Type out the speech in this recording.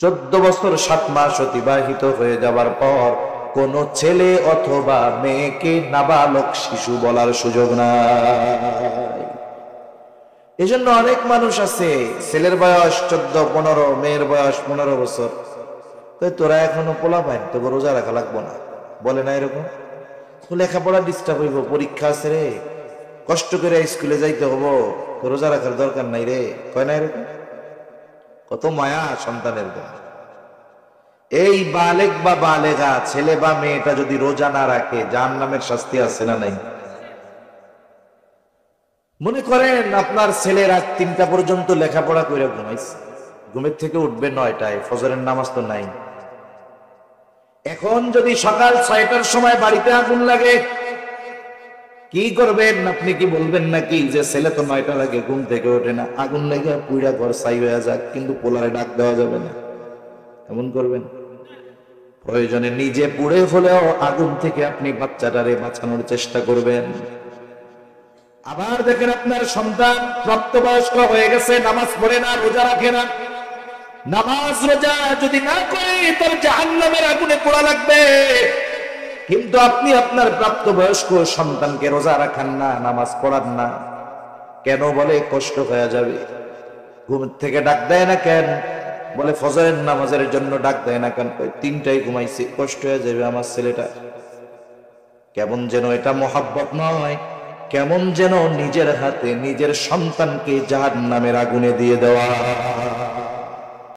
14 বছর 7 মাস অতিবাহিত হয়ে যাবার পর কোন ছেলে অথবা মেয়েকে নাবালক শিশু বলার সুযোগ নাই। এজন্য অনেক মানুষ আছে ছেলের বয়স 14-15, মেয়ের বয়স 15 বছর, তো তোরা এখনো পোলা পাইন, তোকে রোজা রাখা লাগবো না, বলে না এরকম? লেখাপড়া ডিস্টার্ব হইব, পরীক্ষা আছে রে, কষ্ট করে স্কুলে যাইতে হবো, তো রোজা রাখার দরকার নাই রে, কয় না এরকম? কত মায়া সন্তানের জন্য। এই বালেক বা বালেগা ছেলে বা মেয়েটা যদি রোজা না রাখে জাহান্নামের শাস্তি আছে না নাই? মনে করেন আপনার ছেলে রাত 3টা পর্যন্ত লেখাপড়া করে ঘুমাইছে, ঘুমের থেকে উঠবে 9টায়, ফজরের নামাজ তো নাই। এখন যদি সকাল 6টার সময় বাড়িতে আগুন লাগে, কি করবেন? আপনি কি বলবেন নাকি যে ছেলে তো 9টার আগে ঘুম থেকে ওঠে না, আগুন লেগে পুইরা ঘর ছাই হয়ে যাক, কিন্তু পোলারে ডাক দেওয়া যাবে না, এমন করবেন? প্রয়োজনে নিজে পুড়ে হলেও আগুন থেকে আপনি বাচ্চাটারে বাঁচানোর চেষ্টা করবেন। আবার দেখেন আপনার সন্তান প্রাপ্তবয়স্ক হয়ে গেছে, নামাজ পড়ে না, রোজা রাখে না, নামাজ রোজা যদি না করে তার জাহান্নামের আগুনে পোড়া লাগবে। কিন্তু আপনি আপনার প্রাপ্তবয়স্ক সন্তানকে রোজা রাখান না, নামাজ পড়ান না কেন? বলে কষ্ট হয়ে যাবে। ঘুম থেকে ডাক দেয় না কেন? বলে ফজরের নামাজের জন্য ডাক দেয় না কেন? 3টায় ঘুমাইছে, কষ্ট হয়ে যাবে আমার ছেলেটা। কেমন যেন এটা মহাব্বত নয়, কেমন যেন নিজের হাতে নিজের সন্তানকে জাহান্নামের আগুনে দিয়ে দেওয়া।